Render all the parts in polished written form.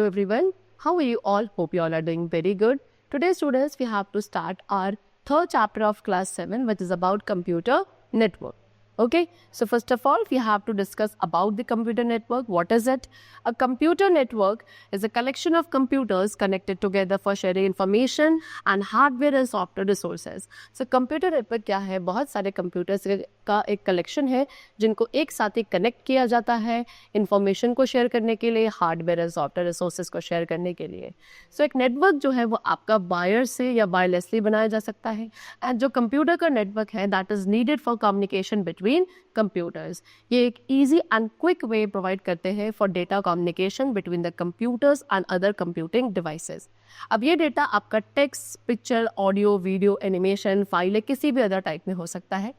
Hello everyone, how are you all? Hope you all are doing very good. Today students, we have to start our third chapter of class 7, which is about computer network. Okay, so first of all, we have to discuss about the computer network. What is it? A computer network is a collection of computers connected together for sharing information and hardware and software resources. So computer network क्या है? बहुत सारे computers का एक collection है जिनको एक साथ ही कनेक्ट किया जाता है इंफॉर्मेशन को शेयर करने के लिए, हार्डवेयर और सॉफ्टवेयर रिसोर्सेज को शेयर करने के लिए. सो एक नेटवर्क जो है वो आपका वायर से या वायरलेसली बनाया जा सकता है. एंड जो कंप्यूटर का नेटवर्क है that is needed for communication between computers. ये एक easy and quick way provide करते हैं for data communication between the computers and other computing devices. अब ये डेटा आपका text, picture, audio, video, animation, file किसी भी अदर टाइप में हो सकता है.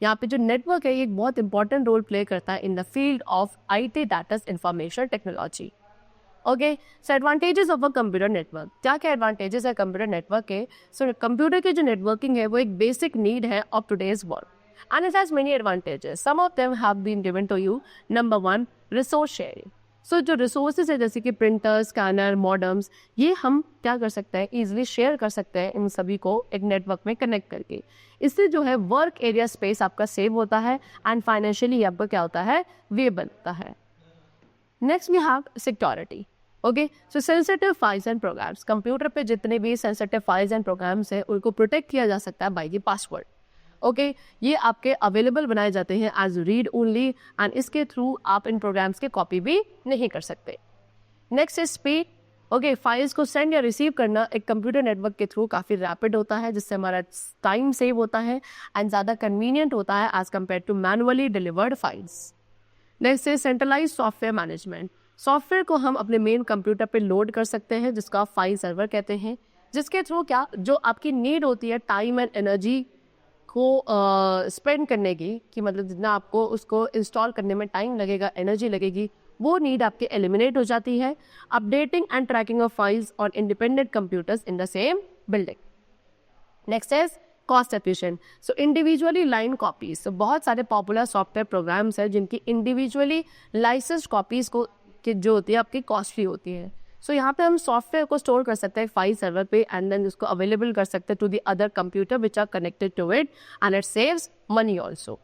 यहाँ पे जो नेटवर्क है ये एक बहुत इंपॉर्टेंट रोल प्ले करता है in the field of IT, that is information technology. Okay, so advantages of a computer network. क्या क्या एडवांटेजेस है कंप्यूटर नेटवर्क के? सो कंप्यूटर की जो नेटवर्किंग है वो एक बेसिक नीड है of today's world and it has many advantages. Some of them have been given to you. Number 1, resource sharing. So जो रिसोर्सेज है जैसे कि प्रिंटर, स्कैनर, मॉडम्स, ये हम क्या कर सकते हैं, ईजिली शेयर कर सकते हैं इन सभी को एक नेटवर्क में कनेक्ट करके. इससे जो है वर्क एरिया स्पेस आपका सेव होता है एंड फाइनेंशियली आपका क्या होता है, वेबल होता है. Next we have security. Okay, so sensitive files and programs. Computer पे जितने भी सेंसिटिव फाइल्स एंड प्रोग्राम्स हैं उनको प्रोटेक्ट किया जा सकता है बाय द पासवर्ड. ओके, ये आपके अवेलेबल बनाए जाते हैं एज रीड ओनली एंड इसके थ्रू आप इन प्रोग्राम्स के कॉपी भी नहीं कर सकते. Next is speed. Okay, files को सेंड या रिसीव करना एक कंप्यूटर नेटवर्क के थ्रू काफ़ी रैपिड होता है जिससे हमारा टाइम सेव होता है एंड ज़्यादा कन्वीनियंट होता है as compare to manually delivered files. Next is centralize software management. Software को हम अपने मेन कंप्यूटर पे लोड कर सकते हैं जिसका फाइल सर्वर कहते हैं, जिसके थ्रू क्या जो आपकी नीड होती है टाइम एंड एनर्जी को स्पेंड करने की, कि मतलब जितना आपको उसको इंस्टॉल करने में टाइम लगेगा, एनर्जी लगेगी, वो नीड आपके एलिमिनेट हो जाती है. Updating and tracking of files on independent computers in the same building. Next is cost efficient. So individually line copies. So बहुत सारे पॉपुलर सॉफ्टवेयर प्रोग्राम्स हैं जिनकी इंडिविजुअली लाइसेंस्ड कॉपीज को कि जो होती है आपकी कॉस्टली होती है. सो यहाँ पे हम सॉफ्टवेयर को स्टोर कर सकते हैं फाइल सर्वर पे एंड देन उसको अवेलेबल कर सकते हैं to the other computer which are connected to it and it saves money also.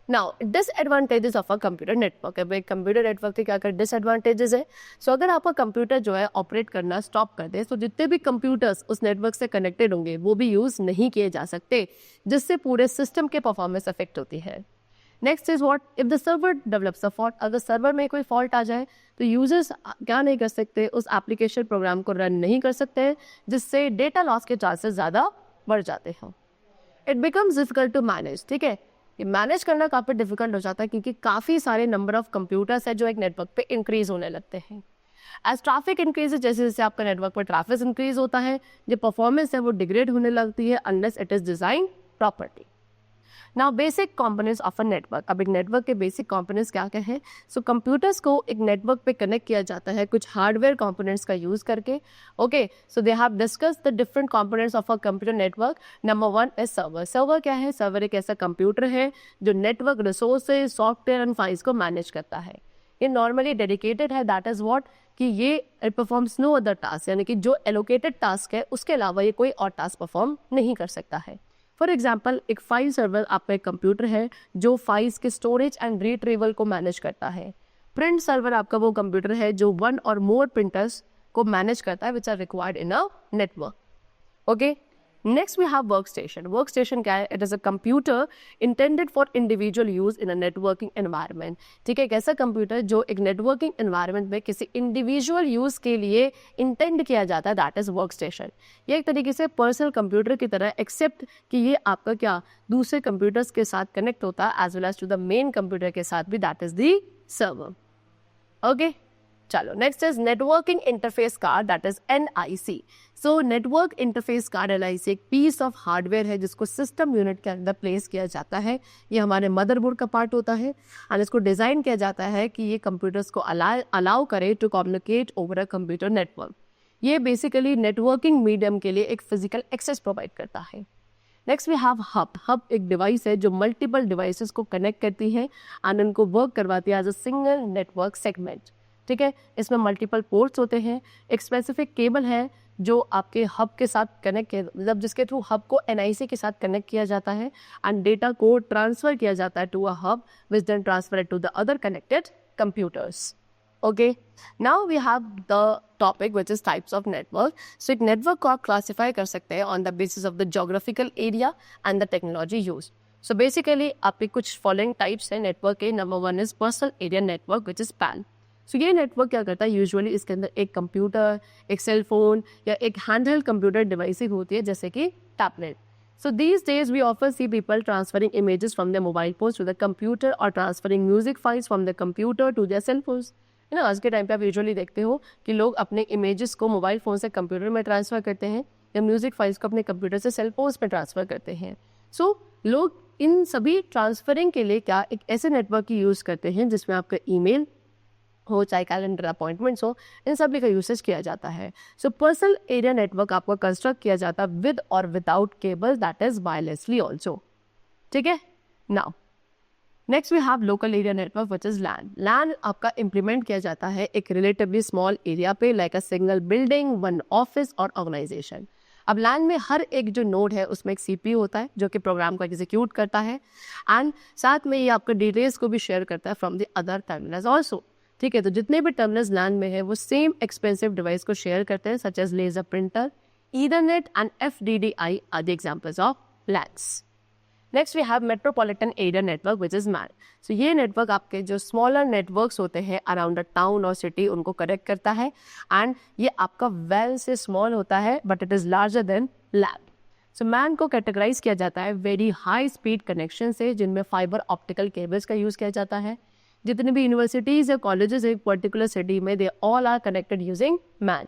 Now disadvantages of a computer network. अब एक कंप्यूटर नेटवर्क के क्या कर डिसएडवांटेजेस है. सो अगर आपका कंप्यूटर जो है ऑपरेट करना स्टॉप कर दे तो जितने भी कंप्यूटर्स उस नेटवर्क से कनेक्टेड होंगे वो भी यूज़ नहीं किए जा सकते, जिससे पूरे सिस्टम के परफॉर्मेंस अफेक्ट होती है. Next is what if the server develops a fault. अगर सर्वर में कोई फॉल्ट आ जाए तो यूजर्स क्या नहीं कर सकते, उस एप्लीकेशन प्रोग्राम को रन नहीं कर सकते हैं, जिससे डेटा लॉस के चांसेस ज़्यादा बढ़ जाते हैं. It becomes difficult to manage. ठीक है, ये मैनेज करना काफ़ी डिफिकल्ट हो जाता है क्योंकि काफ़ी सारे नंबर ऑफ कंप्यूटर्स है जो एक नेटवर्क पे इंक्रीज होने लगते हैं. एज ट्रैफिक इंक्रीज, जैसे जैसे आपका नेटवर्क पर ट्रैफिक इंक्रीज होता है जो परफॉर्मेंस है वो डिग्रेड होने लगती है unless it is design property. Now basic components of a network. अब एक नेटवर्क के बेसिक कंपोनेंट्स क्या क्या हैं? सो कंप्यूटर्स को एक नेटवर्क पे कनेक्ट किया जाता है कुछ हार्डवेयर कंपोनेंट्स का यूज़ करके. Okay, so they have discuss the different components of a computer network. Number 1 is server. Server क्या है? सर्वर एक ऐसा कंप्यूटर है जो network resources, software and files को मैनेज करता है. ये नॉर्मली डेडिकेटेड है, दैट इज व्हाट कि ये परफॉर्म्स नो अदर टास्क, यानी कि जो एलोकेटेड टास्क है उसके अलावा ये कोई और टास्क परफॉर्म नहीं कर सकता है. फॉर एग्जाम्पल, एक फाइल सर्वर आपका एक कंप्यूटर है जो फाइल्स के स्टोरेज एंड रिट्रीवल को मैनेज करता है. प्रिंट सर्वर आपका वो कंप्यूटर है जो 1 और मोर प्रिंटर्स को मैनेज करता है which are required in a network. Okay, next we have work station. Work station क्या है? It is a computer intended for individual use in a networking environment. ठीक है, एक ऐसा कंप्यूटर जो एक नेटवर्किंग एनवायरनमेंट में किसी इंडिविजुअल यूज के लिए इंटेंड किया जाता है, दैट इज वर्क स्टेशन. ये एक तरीके से पर्सनल कंप्यूटर की तरह, एक्सेप्ट कि ये आपका क्या दूसरे कंप्यूटर्स के साथ कनेक्ट होता है as well as to the main computer के साथ भी, that is the server. Okay, चलो next is networking interface card, that is NIC. So network interface card NIC एक पीस ऑफ हार्डवेयर है जिसको सिस्टम यूनिट के अंदर प्लेस किया जाता है. ये हमारे मदरबोर्ड का पार्ट होता है एंड इसको डिज़ाइन किया जाता है कि ये कंप्यूटर्स को अलाउ करे to communicate over a computer network. ये बेसिकली नेटवर्किंग मीडियम के लिए एक फिजिकल एक्सेस प्रोवाइड करता है. Next we have hub. Hub एक डिवाइस है जो मल्टीपल डिवाइसेस को कनेक्ट करती है एंड उनको वर्क करवाती है as a single network segment. ठीक है, इसमें मल्टीपल पोर्ट्स होते हैं, एक स्पेसिफिक केबल है जो आपके हब के साथ कनेक्ट किया, मतलब जिसके थ्रू हब को NIC के साथ कनेक्ट किया जाता है एंड डेटा को ट्रांसफर किया जाता है to a hub which then transfer to the other connected computers. Okay, now we have the topic which is types of network. So एक network को आप classify कर सकते हैं on the basis of the geographical area and the technology used. So basically आपके कुछ following types हैं network के. Number one is personal area network which is PAN. So ये network क्या करता है, यूजुअली इसके अंदर एक कंप्यूटर, एक सेल फोन या एक हैंडहेल्ड कंप्यूटर डिवाइस होती है जैसे कि tablet. So these days we often see people transferring images from their mobile phones to the computer or transferring music files from the computer to their cell phones. है ना, आज के time पे आप यूजुअली देखते हो कि लोग अपने इमेजेस को मोबाइल फ़ोन से कंप्यूटर में ट्रांसफ़र करते हैं या म्यूज़िक फाइल्स को अपने कंप्यूटर से सेल फोन्स में ट्रांसफ़र करते हैं. सो लोग इन सभी ट्रांसफरिंग के लिए क्या एक ऐसे नेटवर्क की यूज़ करते हैं जिसमें आपका ईमेल हो, चाहे कैलेंडर अपॉइंटमेंट्स हो, इन सभी का यूसेज किया जाता है. सो पर्सनल एरिया नेटवर्क आपको कंस्ट्रक्ट किया जाता है विद और without cable, that is wirelessly also. ठीक है. Now next we have local area network which is LAN. LAN आपका इम्प्लीमेंट किया जाता है एक रिलेटिवली स्मॉल एरिया पे, like a single building, one office और ऑर्गेनाइजेशन. अब लैन में हर एक जो नोड है उसमें एक CPU होता है जो कि प्रोग्राम को एग्जीक्यूट करता है एंड साथ में ये आपके डिटेल्स को भी शेयर करता है from the other terminals also. ठीक है, तो जितने भी टर्मिनल्स लैन में है वो सेम एक्सपेंसिव डिवाइस को शेयर करते हैं, such as laser printer, Ethernet and FDDI are the examples of LANs. Next we have metropolitan area network which is MAN. सो ये नेटवर्क आपके जो स्मॉलर नेटवर्क्स होते हैं अराउंड अ टाउन और सिटी उनको कनेक्ट करता है एंड ये आपका वेल से स्मॉल होता है but it is larger than lab. So man को कैटेगराइज किया जाता है वेरी हाई स्पीड कनेक्शन से जिनमें फाइबर ऑप्टिकल केबल्स का यूज़ किया जाता है. जितने भी यूनिवर्सिटीज़ या कॉलेजेस एक पर्टिकुलर सिटी में they all are connected using MAN.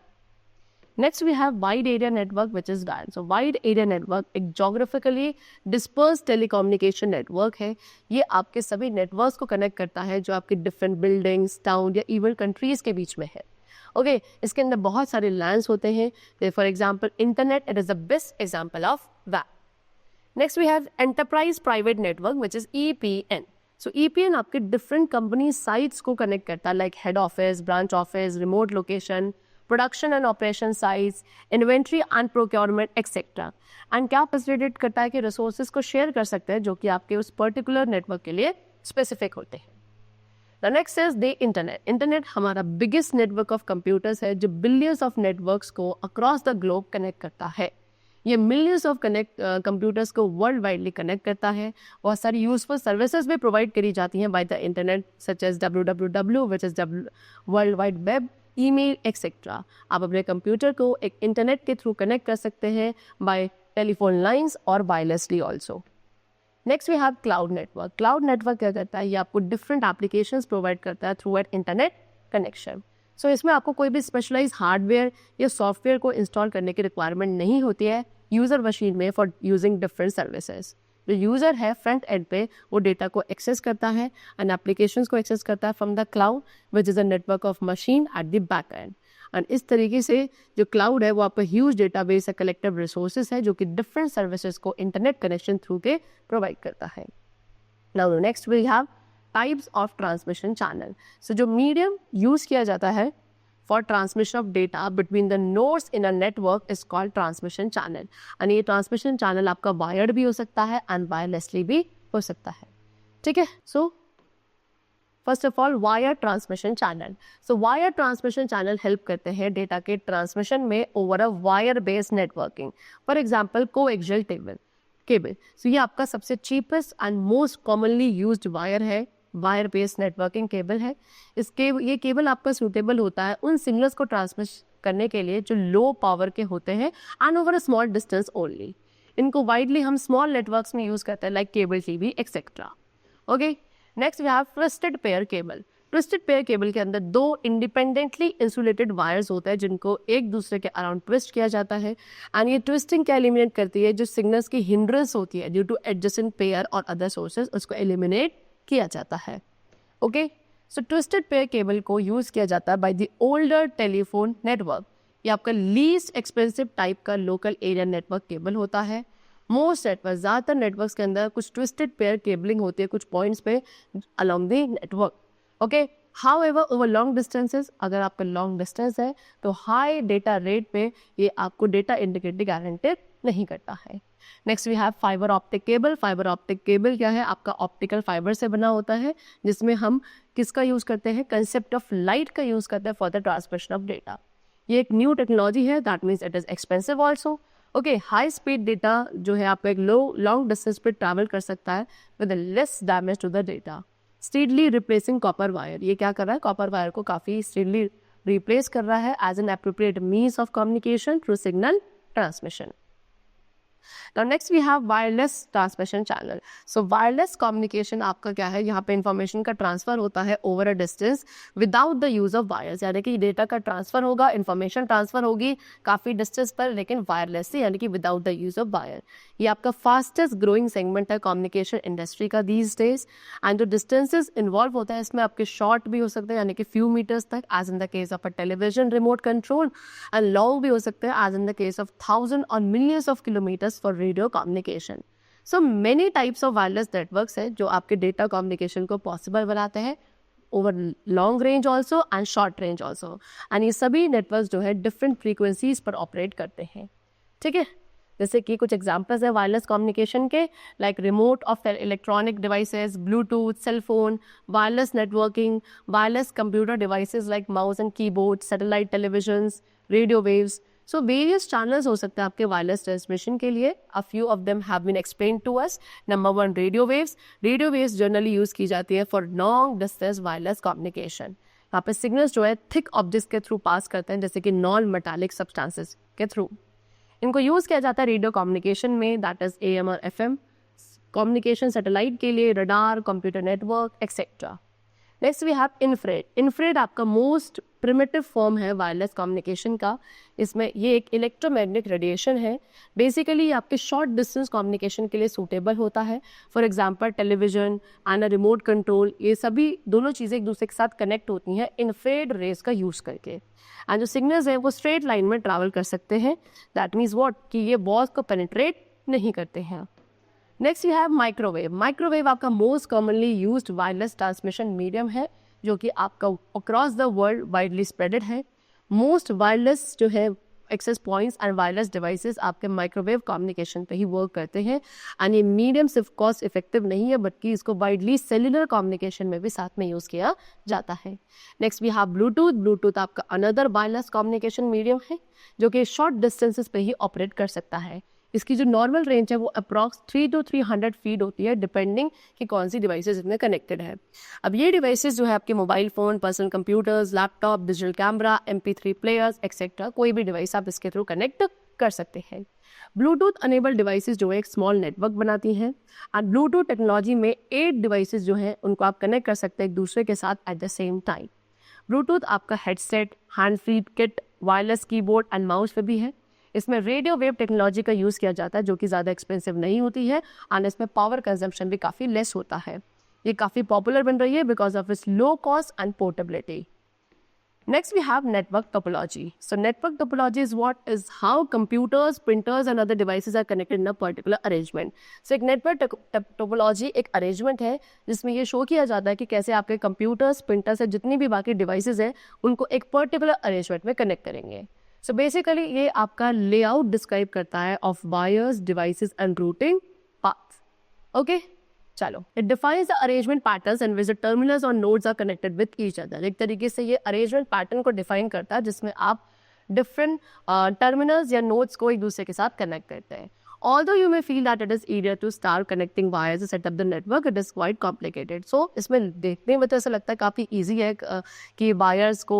Next we have wide area network which is WAN. So wide area network एक जोग्राफिकली डिस्पर्स टेलीकम्युनिकेशन नेटवर्क है. ये आपके सभी नेटवर्क्स को कनेक्ट करता है जो आपके डिफरेंट बिल्डिंग्स, टाउन या इवन कंट्रीज़ के बीच में है. ओके, इसके अंदर बहुत सारे लैंड्स होते हैं. For example internet, it is the best example of WAN. Next we have enterprise private network which is EPN. So EPN आपके डिफरेंट कंपनी साइट्स को कनेक्ट करता है, like head office, branch office, remote location, production and operation sites, inventory and procurement etcetera. And क्या facilitate करता है कि resources को share कर सकते हैं जो कि आपके उस पर्टिकुलर नेटवर्क के लिए स्पेसिफिक होते हैं. The next is the internet. Internet हमारा बिगेस्ट नेटवर्क ऑफ कंप्यूटर्स है जो बिलियंस ऑफ नेटवर्क्स को अक्रॉस द ग्लोब कनेक्ट करता है. ये मिलियंस ऑफ कंप्यूटर्स को वर्ल्ड वाइडली कनेक्ट करता है. बहुत सारी यूजफुल सर्विसेज भी प्रोवाइड करी जाती हैं by the internet, such as www which is world wide web, email etcetera. आप अपने कंप्यूटर को एक इंटरनेट के थ्रू कनेक्ट कर सकते हैं बाय टेलीफोन लाइंस और wirelessly also. Next we have cloud network. Cloud network क्या करता है, ये आपको डिफरेंट एप्लीकेशंस प्रोवाइड करता है थ्रू एट इंटरनेट कनेक्शन. सो इसमें आपको कोई भी स्पेशलाइज हार्डवेयर या सॉफ्टवेयर को इंस्टॉल करने की रिक्वायरमेंट नहीं होती है यूज़र मशीन में फॉर यूजिंग डिफरेंट सर्विसेज. जो यूज़र है फ्रंट एंड पे वो डेटा को एक्सेस करता है एंड एप्लीकेशंस को एक्सेस करता है from the cloud which is a network of machine at the back end. And इस तरीके से जो क्लाउड है वो आपका ह्यूज डेटाबेस है, कलेक्टिव रिसोर्सेज है जो कि डिफरेंट सर्विसेज को इंटरनेट कनेक्शन थ्रू के प्रोवाइड करता है. Now next we have types of transmission channel. So जो मीडियम यूज़ किया जाता है for transmission of data between the nodes in a network is called transmission channel. and ये transmission channel आपका wired भी हो सकता है and wirelessly भी हो सकता है. ठीक है. so first of all wire transmission channel. so wire transmission channel help करते हैं data के transmission में over a wire based networking. for example coaxial cable. so ये आपका सबसे cheapest and most commonly used wire है, वायर बेस्ड नेटवर्किंग केबल है. ये केबल आपका सूटेबल होता है उन सिग्नल्स को ट्रांसमिट करने के लिए जो लो पावर के होते हैं and over a small distance only. इनको वाइडली हम स्मॉल नेटवर्क्स में यूज़ करते हैं like cable TV etcetera. Okay, next we have twisted pair cable. Twisted pair cable के अंदर दो इंडिपेंडेंटली इंसुलेटेड वायर्स होते हैं जिनको एक दूसरे के अराउंड ट्विस्ट किया जाता है एंड ये ट्विस्टिंग क्या एलिमिनेट करती है, जो सिग्नल्स की हिंड्रेंस होती है ड्यू टू एडजेसेंट पेयर और अदर सोर्सेज उसको एलिमिनेट किया जाता है. ओके, सो ट्विस्टेड पेयर केबल को यूज़ किया जाता है by the older telephone network. ये आपका लीस्ट एक्सपेंसिव टाइप का लोकल एरिया नेटवर्क केबल होता है. मोस्ट नेटवर्क, ज़्यादातर नेटवर्क्स के अंदर कुछ ट्विस्टेड पेयर केबलिंग होती है कुछ पॉइंट्स पे along the network. Okay, However, over long distances, अगर आपका लॉन्ग डिस्टेंस है तो हाई डेटा रेट पे ये आपको डेटा इंटीग्रिटी गारंटी नहीं करता है. Next we have fibre optic cable. Fibre optic cable क्या है? आपका ऑप्टिकल फाइबर से बना होता है, जिसमें हम किसका यूज़ करते हैं? कंसेप्ट ऑफ लाइट का यूज़ करते हैं for the transmission of data. ये एक न्यू टेक्नोलॉजी है, that means it is expensive also. Okay, high speed data जो है आपका एक लॉन्ग डिस्टेंस पे ट्रैवल कर सकता है with less damage to the data. Speedily replacing copper wire. ये क्या कर रहा है? कॉपर वायर को काफ़ी स्पीडली रिप्लेस कर रहा है as an appropriate means of communication through signal transmission. Now next we have wireless transmission channel. So wireless communication आपका क्या है? यहाँ पे इंफॉर्मेशन का ट्रांसफर होता है over a distance without the use of wires. यानी कि डेटा का ट्रांसफर होगा, इंफॉर्मेशन ट्रांसफर होगी काफ़ी डिस्टेंस पर, लेकिन वायरलेसली यानी कि without the use of wire. ये आपका फास्टेस्ट ग्रोइंग सेगमेंट है कम्युनिकेशन इंडस्ट्री का दीज डेज. एंड जो डिस्टेंसेज इन्वॉल्व होता है इसमें आपके शॉर्ट भी हो सकते हैं यानी कि फ्यू मीटर्स तक as in the case of a television remote control, and long भी हो सकते हैं as in the case of 1000 और millions of kilometres for radio communication. So many types of wireless networks है जो आपके डेटा कम्युनिकेशन को पॉसिबल बनाते हैं over long range also and short range also. And ये सभी नेटवर्क्स जो है डिफरेंट फ्रीक्वेंसीज पर ऑपरेट करते हैं. ठीक है, जैसे कि कुछ एग्जांपल्स है वायरलेस कम्युनिकेशन के, like remote of electronic devices, Bluetooth, cellphone, wireless networking, wireless computer devices like mouse and keyboard, satellite televisions, radio waves. So various channels हो सकते हैं आपके वायरलेस ट्रांसमिशन के लिए. A few of them have been explained to us. Number 1, radio waves. Radio waves generally use की जाती है for long distance wireless communication. यहाँ पे सिग्नल्स जो है थिक ऑब्जेक्ट्स के थ्रू पास करते हैं, जैसे कि नॉन मेटालिक सब्सटेंसेस के थ्रू. इनको यूज़ किया जाता है रेडियो कम्युनिकेशन में, दैट इज AM और FM कम्युनिकेशन, सैटेलाइट के लिए, radar, computer network etcetera. Next we have infrared. Infrared आपका मोस्ट प्रिमिटिव फॉर्म है वायरलेस कम्युनिकेशन का. इसमें ये एक इलेक्ट्रोमैग्नेटिक रेडिएशन है. बेसिकली आपके शॉर्ट डिस्टेंस कम्युनिकेशन के लिए सूटेबल होता है. For example television and remote control, ये सभी दोनों चीज़ें एक दूसरे के साथ कनेक्ट होती हैं इंफ्रारेड रेज का यूज़ करके. एंड जो सिग्नल्स हैं वो स्ट्रेट लाइन में ट्रैवल कर सकते हैं. दैट मीन्स व्हाट कि ये वॉल्स को पेनिट्रेट नहीं करते हैं. Next you have microwave. Microwave आपका most commonly used wireless transmission medium है जो कि आपका across the world widely spreaded है. मोस्ट वायरलेस जो है access points and wireless devices आपके माइक्रोवेव कम्युनिकेशन पे ही वर्क करते हैं. एंड ये मीडियम सिर्फ कॉस्ट इफेक्टिव नहीं है बल्कि इसको वाइडली सेलुलर कम्युनिकेशन में भी साथ में यूज़ किया जाता है. Next we have Bluetooth. Bluetooth आपका अनदर वायरलेस कम्युनिकेशन मीडियम है जो कि शॉर्ट डिस्टेंसेस पे ही ऑपरेट कर सकता है. इसकी जो नॉर्मल रेंज है वो अप्रॉक्स 3 to 300 फीट होती है, डिपेंडिंग कि कौन सी डिवाइसेस इसमें कनेक्टेड है. अब ये डिवाइसेस जो है आपके mobile phone, personal computers, laptop, digital camera, MP3 players etcetera, कोई भी डिवाइस आप इसके थ्रू कनेक्ट कर सकते हैं. ब्लूटूथ अनेबल डिवाइसेस जो है एक स्मॉल नेटवर्क बनाती हैं. एंड ब्लूटूथ टेक्नोलॉजी में 8 डिवाइसेस जो हैं उनको आप कनेक्ट कर सकते हैं एक दूसरे के साथ at the same time. Bluetooth आपका headset, hand free kit, wireless keyboard and mouse पे भी है. इसमें रेडियो वेव टेक्नोलॉजी का यूज़ किया जाता है जो कि ज़्यादा एक्सपेंसिव नहीं होती है एंड इसमें पावर कंजम्पशन भी काफ़ी लेस होता है. ये काफ़ी पॉपुलर बन रही है because of its low cost and portability. Next we have network topology. So network topology is how computers, printers and other devices are connected in a particular arrangement. So एक network topology एक arrangement है जिसमें ये show किया जाता है कि कैसे आपके computers, printers या जितनी भी बाकी devices हैं उनको एक particular arrangement में connect करेंगे. So basically ये आपका layout describe करता है of wires, devices and routing paths. Okay? चलो, it defines the arrangement patterns and which the terminals और nodes are connected with each other. एक तरीके से ये अरेंजमेंट पैटर्न को डिफाइन करता है जिसमें आप डिफरेंट टर्मिनल्स या नोड्स को एक दूसरे के साथ कनेक्ट करते हैं. Although you may feel that it is easier to start connecting wires to set up the network, it is quite complicated. So इसमें देखने में तो ऐसा लगता है काफ़ी easy है कि wires को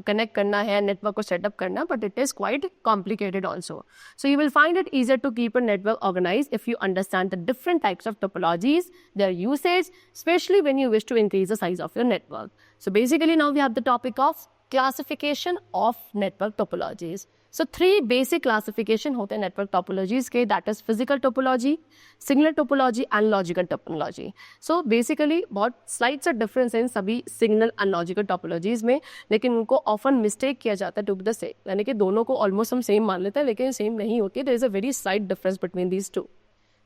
connect करना है, network को set up करना, but it is quite complicated also. So you will find it easier to keep a network organized if you understand the different types of topologies, their usage, especially when you wish to increase the size of your network. So basically now we have the topic of classification of network topologies. So 3 basic classification होते हैं network topologies के, that is physical topology, signal topology and logical topology. So basically बहुत slide सा difference है इन सभी signal and logical topologies में, लेकिन उनको ऑफन मिस्टेक किया जाता है टू बी द सेम, यानी कि दोनों को ऑलमोस्ट हम सेम मान लेते हैं लेकिन सेम नहीं होती. There is a very slight difference between these two.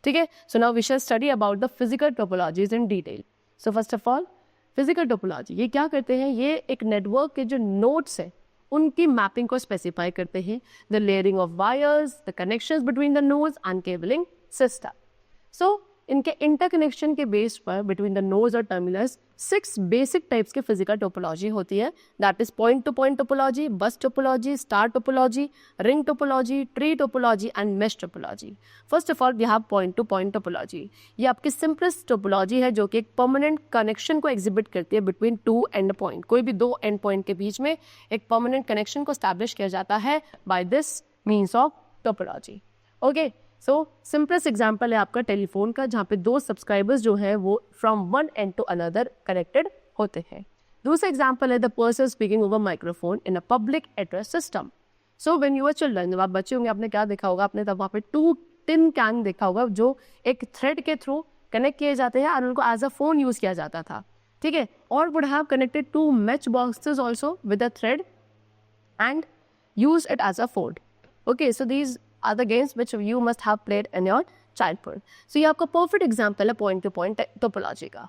ठीक है, so now we shall study about the physical topologies in detail. So first of all physical topology ये क्या करते हैं, ये एक नेटवर्क के जो नोड्स है उनकी मैपिंग को स्पेसिफाई करते हैं, the layering of wires, the connections between the nodes and cabling system. So इनके इंटरकनेक्शन के बेस पर बिटवीन द नोड्स और टर्मिनल्स 6 बेसिक टाइप्स के फिजिकल टोपोलॉजी होती है. That is point to point topology, bus topology, star topology, ring topology, tree topology and mesh topology. First of all we have point to point topology. ये आपकी simplest topology है जो कि एक permanent connection को exhibit करती है between two and point. कोई भी दो एंड पॉइंट के बीच में एक परमानेंट कनेक्शन को स्टैब्लिश किया जाता है by this means of topology. Okay, so simplest example है आपका टेलीफोन का, जहाँ पे दो सब्सक्राइबर्स जो है वो from one end to another connected होते हैं. दूसरा एग्जाम्पल है the person speaking over microphone in a public address system. So when you are children, जब आप बच्चे होंगे आपने क्या देखा होगा, आपने तब वहाँ पे 2 टिन कैन देखा होगा जो एक थ्रेड के थ्रू कनेक्ट किए जाते हैं और उनको एज अ फोन यूज किया जाता था. ठीक है, और would have connected 2 match boxes also with a thread and use it as a phone. Okay, so these are the games which you must have played in your childhood. So ये आपका perfect example है point to point topology का.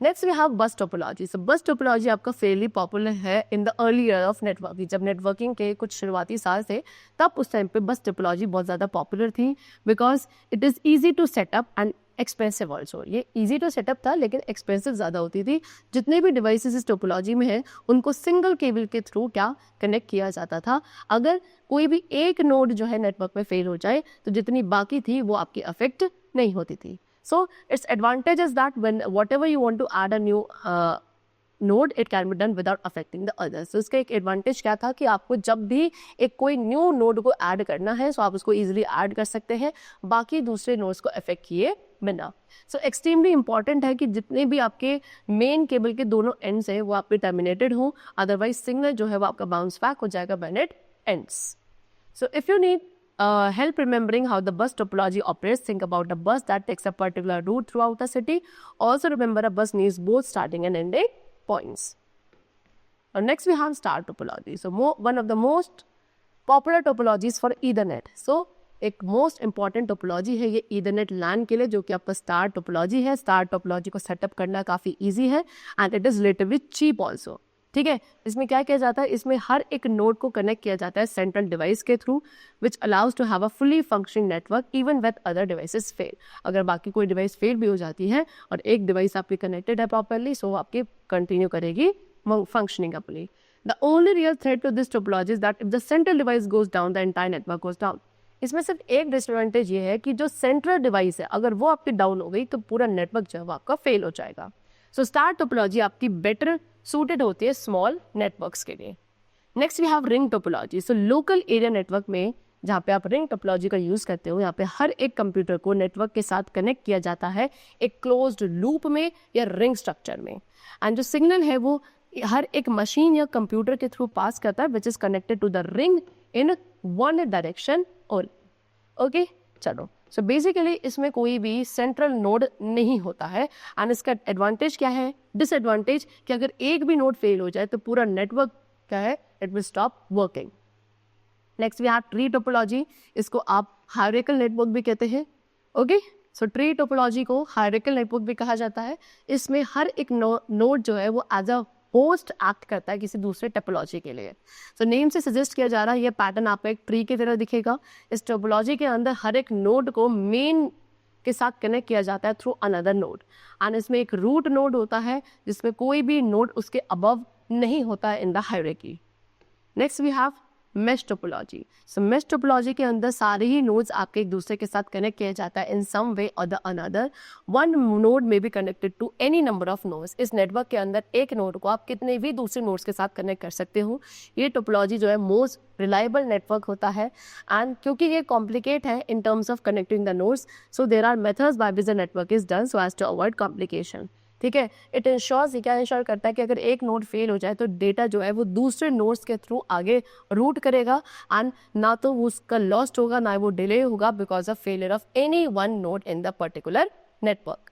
Next we have bus topology. So bus topology आपका fairly popular है in the early era of networking. जब networking के कुछ शुरुआती साल थे तब उस टाइम पे बस topology बहुत ज़्यादा popular थी because it is easy to set up and expensive also. ये ईजी टू सेटअप था लेकिन एक्सपेंसिव ज़्यादा होती थी. जितने भी डिवाइसेस इस टोपोलॉजी में हैं उनको सिंगल केबल के थ्रू क्या कनेक्ट किया जाता था. अगर कोई भी एक नोड जो है नेटवर्क में फेल हो जाए तो जितनी बाकी थी वो आपकी अफेक्ट नहीं होती थी. So its advantage is that when whatever you want to add a new node it can be done without affecting the others. तो इसका एक एडवांटेज क्या था कि आपको जब भी एक कोई न्यू नोड को ऐड करना है सो आप उसको ईजिली ऐड कर सकते हैं बाकी दूसरे नोड्स को अफेक्ट किए बिना. सो एक्सट्रीमली इंपॉर्टेंट है कि जितने भी आपके मेन केबल के दोनों एंड्स हैं वो आपके टर्मिनेटेड हों, अदरवाइज सिग्नल जो है वो आपका बाउंस बैक हो जाएगा when it ends. So if you need help remembering how the bus topology operates, think about a bus that takes a particular route throughout a city. Also remember a bus needs both starting and ending points. Next we have star topology. So one of the most popular topologies for Ethernet. So एक most important topology है ये Ethernet LAN के लिए जो कि आपका star topology है. Star topology को सेटअप करना काफ़ी ईजी है and it is relatively cheap also. ठीक है, इसमें क्या किया जाता है, इसमें हर एक नोड को कनेक्ट किया जाता है सेंट्रल डिवाइस के through which allows to have a fully functioning network even with other devices fail. अगर बाकी कोई डिवाइस फेल भी हो जाती है और एक डिवाइस आपकी कनेक्टेड है प्रॉपरली सो आपकी कंटिन्यू करेगी फंक्शनिंग अपनी. The only real threat to this topology is that if the central device goes down the entire network goes down. इसमें सिर्फ एक डिसएडवांटेज ये है कि जो सेंट्रल डिवाइस है अगर वो आपकी डाउन हो गई तो पूरा नेटवर्क जो है वो आपका फेल हो जाएगा. सो स्टार टोपोलॉजी आपकी बेटर सूटेड होती है स्मॉल नेटवर्क्स के लिए. Next we have ring topology. So local area network में जहाँ पे आप रिंग टोपोलॉजी का यूज़ करते हो यहाँ पे हर एक कंप्यूटर को नेटवर्क के साथ कनेक्ट किया जाता है एक क्लोज्ड लूप में या रिंग स्ट्रक्चर में. एंड जो सिग्नल है वो हर एक मशीन या कंप्यूटर के थ्रू पास करता है which is connected to the ring in one direction only. Okay, चलो. सो बेसिकली इसमें कोई भी सेंट्रल नोड नहीं होता है एंड इसका एडवांटेज क्या है, डिसएडवांटेज कि अगर एक भी नोड फेल हो जाए तो पूरा नेटवर्क क्या है, it will stop working. Next we have tree topology. इसको आप हायरार्किकल नेटवर्क भी कहते हैं. ओके, सो ट्री टोपोलॉजी को हायरार्किकल नेटवर्क भी कहा जाता है. इसमें हर एक नोड जो है वो एज अ होस्ट एक्ट करता है किसी दूसरे टोपोलॉजी के लिए. सो नेम से सजेस्ट किया जा रहा है ये पैटर्न आपको एक ट्री की तरह दिखेगा. इस टोपोलॉजी के अंदर हर एक नोड को मेन के साथ कनेक्ट किया जाता है थ्रू अनदर नोड एंड इसमें एक रूट नोड होता है जिसमें कोई भी नोड उसके अबव नहीं होता है in the hierarchy. Next we have mesh topology. So mesh topology के अंदर सारे ही नोड्स आपके एक दूसरे के साथ कनेक्ट किया जाता है इन सम वे और the another. One node may be connected to any number of nodes. इस नेटवर्क के अंदर एक नोड को आप कितने भी दूसरे नोड्स के साथ कनेक्ट कर सकते हो. ये टोपोलॉजी जो है मोस्ट रिलायबल नेटवर्क होता है एंड क्योंकि ये कॉम्प्लिकेट है in terms of connecting the nodes so there are methods by which the network is done so as to avoid complication. ठीक है, इट इंश्योर्स, क्या इंश्योर करता है कि अगर एक नोड फेल हो जाए तो डेटा जो है वो दूसरे नोड्स के थ्रू आगे रूट करेगा एंड ना तो उसका लॉस्ट होगा ना वो डिले होगा because of failure of any one node in the particular network.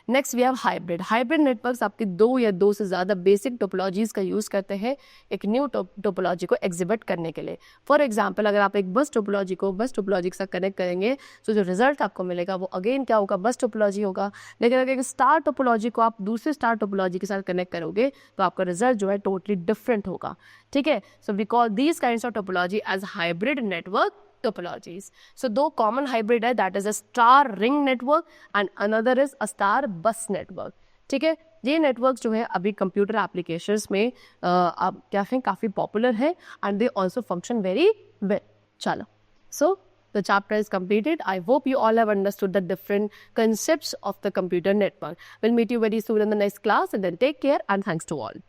Next we have hybrid. Hybrid networks आपके दो या दो से ज़्यादा बेसिक टोपोलॉजीज का यूज़ करते हैं एक न्यू टोपोलॉजी को एग्जिबिट करने के लिए। फॉर एग्जांपल अगर आप एक बस टोपोलॉजी के साथ कनेक्ट करेंगे तो जो रिजल्ट आपको मिलेगा वो अगेन क्या होगा, बस टोपोलॉजी होगा। लेकिन अगर एक स्टार टोपोलॉजी को आप दूसरे स्टार टोपोलॉजी के साथ कनेक्ट करोगे तो आपका रिजल्ट जो है टोटली डिफरेंट होगा। ठीक है, so we call these kinds of topology as hybrid network topologies. So दो common hybrid है, that is a star ring network and another is a star bus network. ठीक है, ये नेटवर्क जो है अभी कंप्यूटर एप्लीकेशंस में आप क्या है काफ़ी पॉपुलर है and they also function very well. चलो, सो the chapter is completed. I hope you all have understood the different concepts of the computer network. We'll meet you very soon in the next class and then take care and thanks to all.